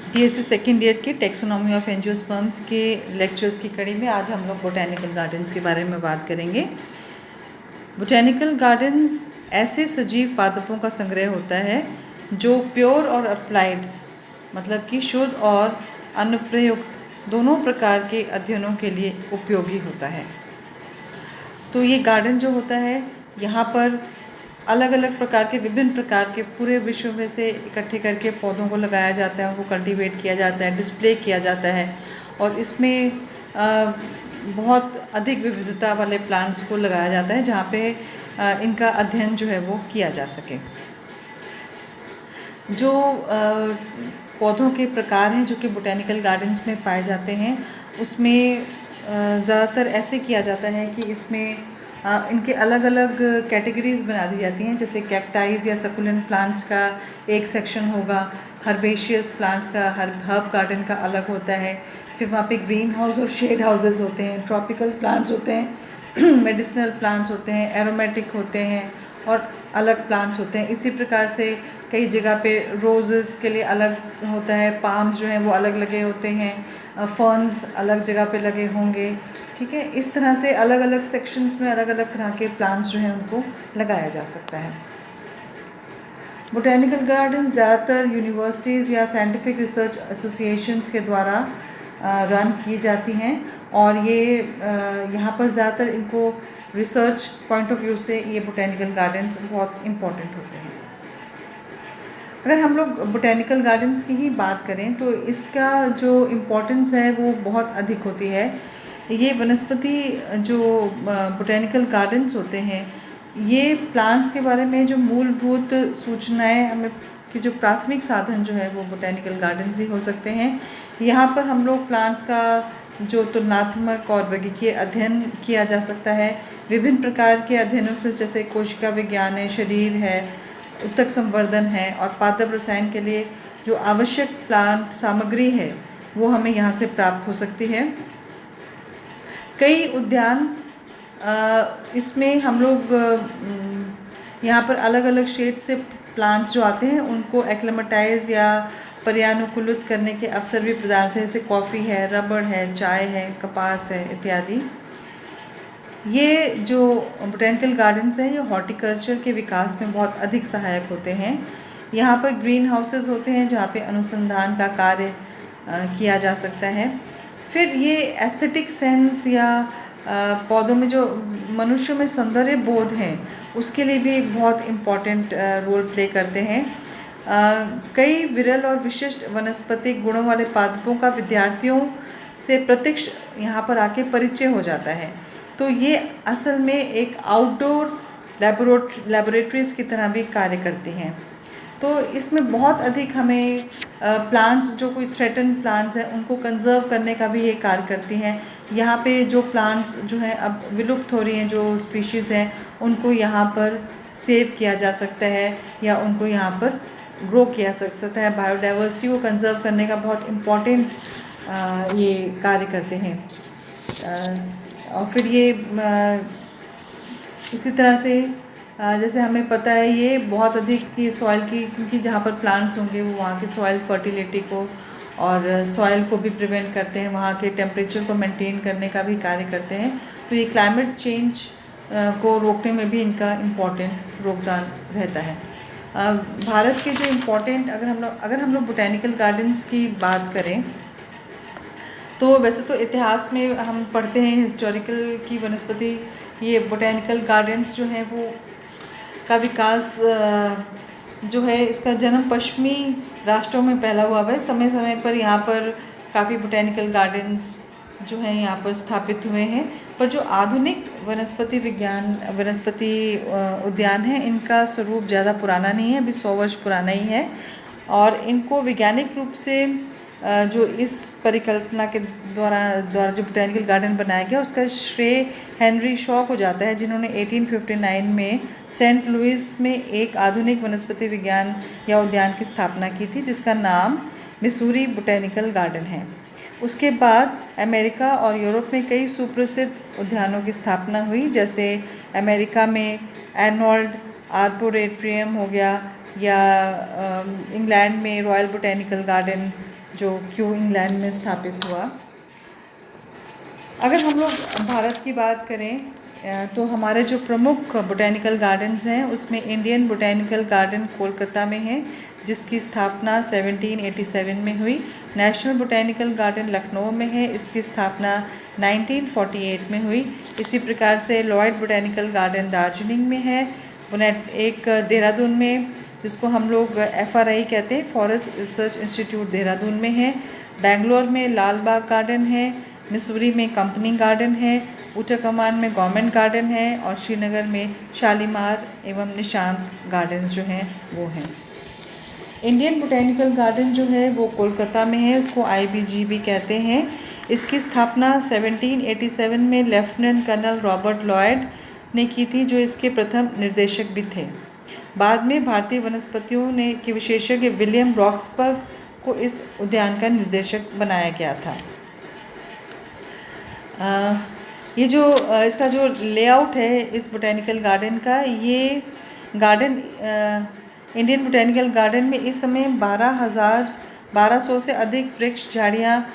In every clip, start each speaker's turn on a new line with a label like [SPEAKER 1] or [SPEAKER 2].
[SPEAKER 1] BSc second year के taxonomy of angiosperms के lectures की कड़ी में आज हम लोग बोटेनिकल गार्डन्स के बारे में बात करेंगे। बोटेनिकल गार्डन्स ऐसे सजीव पादपों का संग्रह होता है जो प्योर और अप्लाइड मतलब कि शुद्ध और अनुप्रयुक्त दोनों प्रकार के अध्ययनों के लिए उपयोगी होता है। तो ये गार्डन जो होता है यहाँ पर अलग अलग प्रकार के विभिन्न प्रकार के पूरे विश्व में से इकट्ठे करके पौधों को लगाया जाता है, उनको कल्टीवेट किया जाता है, डिस्प्ले किया जाता है और इसमें बहुत अधिक विविधता वाले प्लांट्स को लगाया जाता है जहाँ पे इनका अध्ययन जो है वो किया जा सके। जो पौधों के प्रकार हैं जो कि बोटेनिकल गार्डन्स में पाए जाते हैं उसमें ज़्यादातर ऐसे किया जाता है कि इसमें इनके अलग अलग कैटेगरीज बना दी जाती हैं। जैसे कैक्टाइज या सकुलेंट प्लांट्स का एक सेक्शन होगा, हर्बेशियस प्लांट्स का हर्ब गार्डन का अलग होता है, फिर वहाँ पे ग्रीन हाउस और शेड हाउसेस होते हैं, ट्रॉपिकल प्लांट्स होते हैं मेडिसिनल प्लांट्स होते हैं, एरोमेटिक होते हैं और अलग प्लांट्स होते हैं। इसी प्रकार से कई जगह पे रोजेस के लिए अलग होता है, पाम्स जो हैं वो अलग लगे होते हैं, फर्न्स अलग जगह पे लगे होंगे। ठीक है, इस तरह से अलग अलग सेक्शंस में अलग अलग तरह के प्लांट्स जो हैं उनको लगाया जा सकता है। बोटेनिकल गार्डन ज़्यादातर यूनिवर्सिटीज़ या साइंटिफिक रिसर्च एसोसिएशंस के द्वारा रन की जाती हैं और ये यहाँ पर ज़्यादातर इनको रिसर्च पॉइंट ऑफ व्यू से ये बोटेनिकल गार्डन्स बहुत इम्पॉर्टेंट होते हैं। अगर हम लोग बोटेनिकल गार्डन्स की ही बात करें तो इसका जो इम्पोर्टेंस है वो बहुत अधिक होती है। ये वनस्पति जो बोटेनिकल गार्डन्स होते हैं ये प्लांट्स के बारे में जो मूलभूत सूचनाएं हमें कि जो प्राथमिक साधन जो है वो बोटेनिकल गार्डन्स ही हो सकते हैं। यहाँ पर हम लोग प्लांट्स का जो तुलनात्मक और वैज्ञानिक अध्ययन किया जा सकता है। विभिन्न प्रकार के अध्ययनों से जैसे कोशिका विज्ञान है, शरीर है, उत्तक संवर्धन है और पादप रसायन के लिए जो आवश्यक प्लांट सामग्री है वो हमें यहाँ से प्राप्त हो सकती है। कई उद्यान इसमें हम लोग यहाँ पर अलग अलग क्षेत्र से प्लांट्स जो आते हैं उनको एक्लेमेटाइज या पर्यानुकूलित करने के अवसर भी प्रदान होते हैं। जैसे कॉफ़ी है, रबड़ है, चाय है, कपास है इत्यादि। ये जो बोटेनिकल गार्डन्स हैं ये हॉर्टिकल्चर के विकास में बहुत अधिक सहायक होते हैं। यहाँ पर ग्रीन हाउसेस होते हैं जहाँ पे अनुसंधान का कार्य किया जा सकता है। फिर ये एस्थेटिक सेंस या पौधों में जो मनुष्य में सौंदर्य बोध है उसके लिए भी बहुत इम्पॉर्टेंट रोल प्ले करते हैं। कई विरल और विशिष्ट वनस्पतिक गुणों वाले पादपों का विद्यार्थियों से प्रत्यक्ष यहाँ पर आके परिचय हो जाता है। तो ये असल में एक आउटडोर लेबोरेटरीज़ की तरह भी कार्य करती हैं। तो इसमें बहुत अधिक हमें प्लांट्स जो कोई थ्रेटन प्लांट्स हैं उनको कंजर्व करने का भी ये कार्य करती हैं। यहाँ पे जो प्लांट्स जो हैं अब विलुप्त हो रही हैं, जो स्पीशीज़ हैं उनको यहाँ पर सेव किया जा सकता है या उनको यहाँ पर ग्रो किया जा सकता है। बायोडाइवर्सिटी को कंजर्व करने का बहुत इम्पॉर्टेंट ये कार्य करते हैं। और फिर ये इसी तरह से जैसे हमें पता है ये बहुत अधिक की सॉइल की, क्योंकि जहाँ पर प्लांट्स होंगे वो वहाँ की सॉइल फर्टिलिटी को और सॉइल को भी प्रिवेंट करते हैं, वहाँ के टेम्परेचर को मेंटेन करने का भी कार्य करते हैं। तो ये क्लाइमेट चेंज को रोकने में भी इनका इम्पॉर्टेंट योगदान रहता है। भारत के जो इम्पॉर्टेंट अगर हम लोग बोटेनिकल गार्डन्स की बात करें तो वैसे तो इतिहास में हम पढ़ते हैं हिस्टोरिकल की वनस्पति ये बोटेनिकल गार्डन्स जो हैं वो का विकास जो है इसका जन्म पश्चिमी राष्ट्रों में फैला हुआ है। समय समय पर यहाँ पर काफ़ी बोटेनिकल गार्डन्स जो हैं यहाँ पर स्थापित हुए हैं। पर जो आधुनिक वनस्पति उद्यान है इनका स्वरूप ज़्यादा पुराना नहीं है, अभी 100 वर्ष पुराना ही है और इनको वैज्ञानिक रूप से जो इस परिकल्पना के द्वारा जो बोटेनिकल गार्डन बनाया गया उसका श्रेय हेनरी शॉ को जाता है, जिन्होंने 1859 में सेंट लुइस में एक आधुनिक वनस्पति विज्ञान या उद्यान की स्थापना की थी जिसका नाम मिसूरी बोटेनिकल गार्डन है। उसके बाद अमेरिका और यूरोप में कई सुप्रसिद्ध उद्यानों की स्थापना हुई, जैसे अमेरिका में एर्नोल्ड आर्बोरेटरियम हो गया या इंग्लैंड में रॉयल बोटेनिकल गार्डन जो क्यू इंग्लैंड में स्थापित हुआ। अगर हम लोग भारत की बात करें तो हमारे जो प्रमुख बोटेनिकल गार्डन्स हैं उसमें इंडियन बोटेनिकल गार्डन कोलकाता में है, जिसकी स्थापना 1787 में हुई। नेशनल बोटेनिकल गार्डन लखनऊ में है, इसकी स्थापना 1948 में हुई। इसी प्रकार से लॉयड बोटेनिकल गार्डन दार्जिलिंग में है। एक देहरादून में, जिसको हम लोग FRI कहते हैं, फॉरेस्ट रिसर्च इंस्टीट्यूट देहरादून में है। बेंगलोर में लाल बाग गार्डन है, मिसूरी में कंपनी गार्डन है, उत्तरकमान में गवर्नमेंट गार्डन है और श्रीनगर में शालीमार एवं निशांत गार्डन्स जो हैं वो हैं। इंडियन बोटेनिकल गार्डन जो है वो कोलकाता में है, उसको IBG भी कहते हैं। इसकी स्थापना 1787 में लेफ्टिनेंट कर्नल रॉबर्ट लॉयड ने की थी, जो इसके प्रथम निर्देशक भी थे। बाद में भारतीय वनस्पतियों ने के विशेषज्ञ विलियम रॉक्सबर्ग को इस उद्यान का निर्देशक बनाया गया था। ये जो इसका जो लेआउट है इस बोटेनिकल गार्डन का, ये गार्डन इंडियन बोटेनिकल गार्डन में इस समय 1200 से अधिक वृक्ष, झाड़ियाँ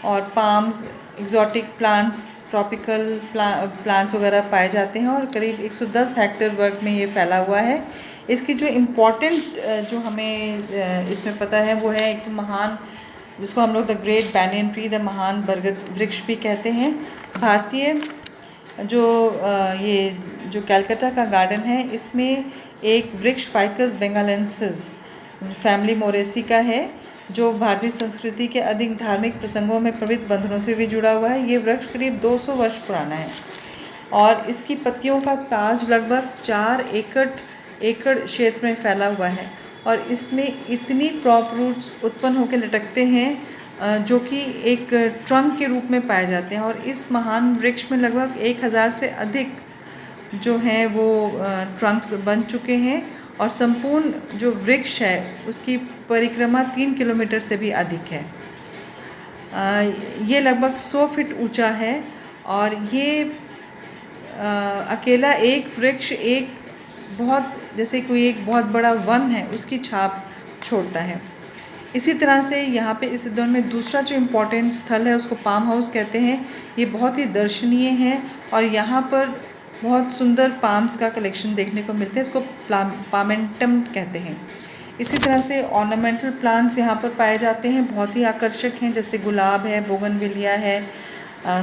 [SPEAKER 1] और palms, exotic plants, tropical plants वगैरह पाए जाते हैं और करीब 110 हेक्टेयर वर्ग में ये फैला हुआ है। इसकी जो इम्पोर्टेंट जो हमें इसमें पता है वो है एक महान, जिसको हम लोग the great banyan tree, the महान बरगद वृक्ष भी कहते हैं। भारतीय जो ये जो कलकत्ता का गार्डन है, इसमें एक वृक्ष फाइकस बेंगालेंसिस फैमिली मोरेसी का है, जो भारतीय संस्कृति के अधिक धार्मिक प्रसंगों में पवित्र बंधनों से भी जुड़ा हुआ है। ये वृक्ष करीब 200 वर्ष पुराना है और इसकी पत्तियों का ताज लगभग 4 एकड़ क्षेत्र में फैला हुआ है और इसमें इतनी क्रॉप रूट्स उत्पन्न होकर लटकते हैं जो कि एक ट्रंक के रूप में पाए जाते हैं। और इस महान वृक्ष में लगभग 1000 से अधिक जो हैं वो ट्रंक्स बन चुके हैं और संपूर्ण जो वृक्ष है उसकी परिक्रमा 3 किलोमीटर से भी अधिक है। ये लगभग 100 फीट ऊंचा है और ये अकेला एक वृक्ष एक बहुत, जैसे कोई एक बहुत बड़ा वन है उसकी छाप छोड़ता है। इसी तरह से यहाँ पे इस उद्यान में दूसरा जो इम्पोर्टेंट स्थल है उसको पाम हाउस कहते हैं। ये बहुत ही दर्शनीय है और यहाँ पर बहुत सुंदर पाम्स का कलेक्शन देखने को मिलते हैं, इसको पामेंटम कहते हैं। इसी तरह से ऑर्नामेंटल प्लांट्स यहाँ पर पाए जाते हैं, बहुत ही आकर्षक हैं, जैसे गुलाब है, बोगनविलिया है,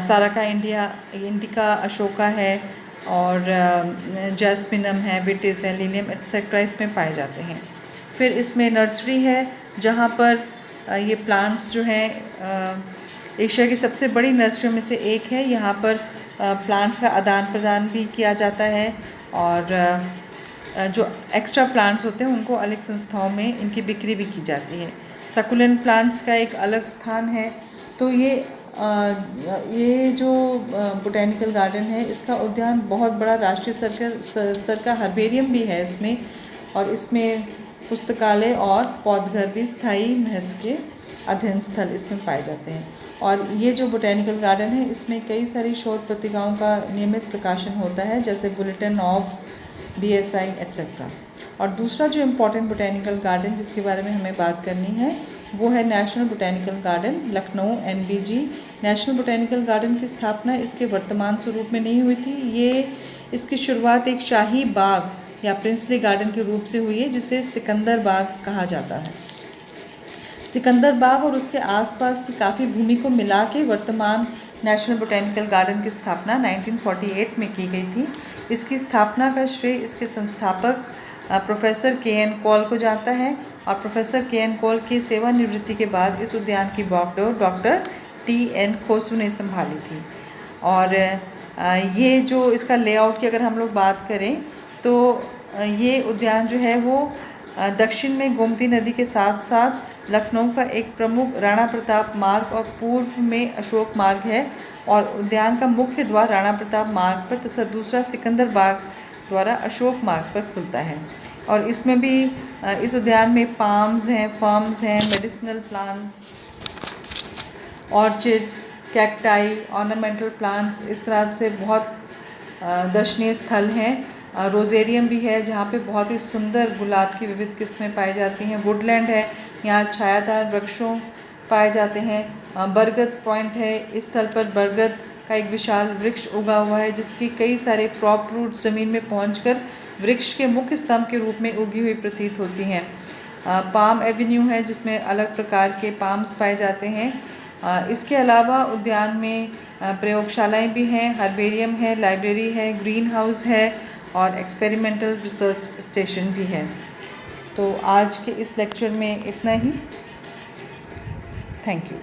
[SPEAKER 1] साराका इंडिका अशोका है और जैस्मिनम है, विटिस है, लिलियम एट्सेट्रा इसमें पाए जाते हैं। फिर इसमें नर्सरी है जहाँ पर ये प्लांट्स जो हैं एशिया की सबसे बड़ी नर्सरियों में से एक है। यहाँ पर प्लांट्स का आदान प्रदान भी किया जाता है और जो एक्स्ट्रा प्लांट्स होते हैं उनको अलग संस्थाओं में इनकी बिक्री भी की जाती है। सकुलेंट प्लांट्स का एक अलग स्थान है। तो ये जो बोटेनिकल गार्डन है इसका उद्यान बहुत बड़ा राष्ट्रीय स्तर का हर्बेरियम भी है इसमें, और इसमें पुस्तकालय और पौधघर भी स्थायी महत्व के अध्ययन स्थल इसमें पाए जाते हैं। और ये जो बोटेनिकल गार्डन है इसमें कई सारी शोध पत्रिकाओं का नियमित प्रकाशन होता है, जैसे बुलेटिन ऑफ BSI एट्सेट्रा। और दूसरा जो इम्पोर्टेंट बोटेनिकल गार्डन जिसके बारे में हमें बात करनी है वो है national botanical garden Lucknow NBG। National botanical garden की स्थापना इसके वर्तमान स्वरूप में नहीं हुई थी। इसकी शुरुआत एक शाही बाग या प्रिंसली गार्डन के रूप से हुई है, जिसे सिकंदर बाग कहा जाता है। सिकंदर बाग और उसके आसपास की काफ़ी भूमि को मिला के वर्तमान नेशनल बोटेनिकल गार्डन की स्थापना 1948 में की गई थी। इसकी स्थापना का श्रेय इसके संस्थापक प्रोफेसर KN कॉल को जाता है और प्रोफेसर KN कॉल की सेवानिवृत्ति के बाद इस उद्यान की बागडोर डॉक्टर TN खोसू ने संभाली थी। और ये जो इसका लेआउट की अगर हम लोग बात करें तो ये उद्यान जो है वो दक्षिण में गोमती नदी के साथ साथ लखनऊ का एक प्रमुख राणा प्रताप मार्ग और पूर्व में अशोक मार्ग है। और उद्यान का मुख्य द्वार राणा प्रताप मार्ग पर तथा दूसरा सिकंदर बाग द्वारा अशोक मार्ग पर खुलता है। और इसमें भी इस उद्यान में पाम्स हैं, फर्म्स हैं, medicinal plants, orchids, cacti, ornamental plants, इस तरह से बहुत दर्शनीय स्थल हैं। रोजेरियम भी है जहाँ पे बहुत ही सुंदर गुलाब की विविध किस्में पाई जाती हैं। वुडलैंड है, यहाँ छायादार वृक्षों पाए जाते हैं। बरगद पॉइंट है, इस स्थल पर बरगद का एक विशाल वृक्ष उगा हुआ है जिसकी कई सारे प्रॉप रूट ज़मीन में पहुंचकर वृक्ष के मुख्य स्तंभ के रूप में उगी हुई प्रतीत होती हैं। पाम एवेन्यू है जिसमें अलग प्रकार के पाम्स पाए जाते हैं। इसके अलावा उद्यान में प्रयोगशालाएं भी हैं, हर्बेरियम है, लाइब्रेरी है, ग्रीन हाउस है और एक्सपेरिमेंटल रिसर्च स्टेशन भी है। तो आज के इस लेक्चर में इतना ही। Thank you.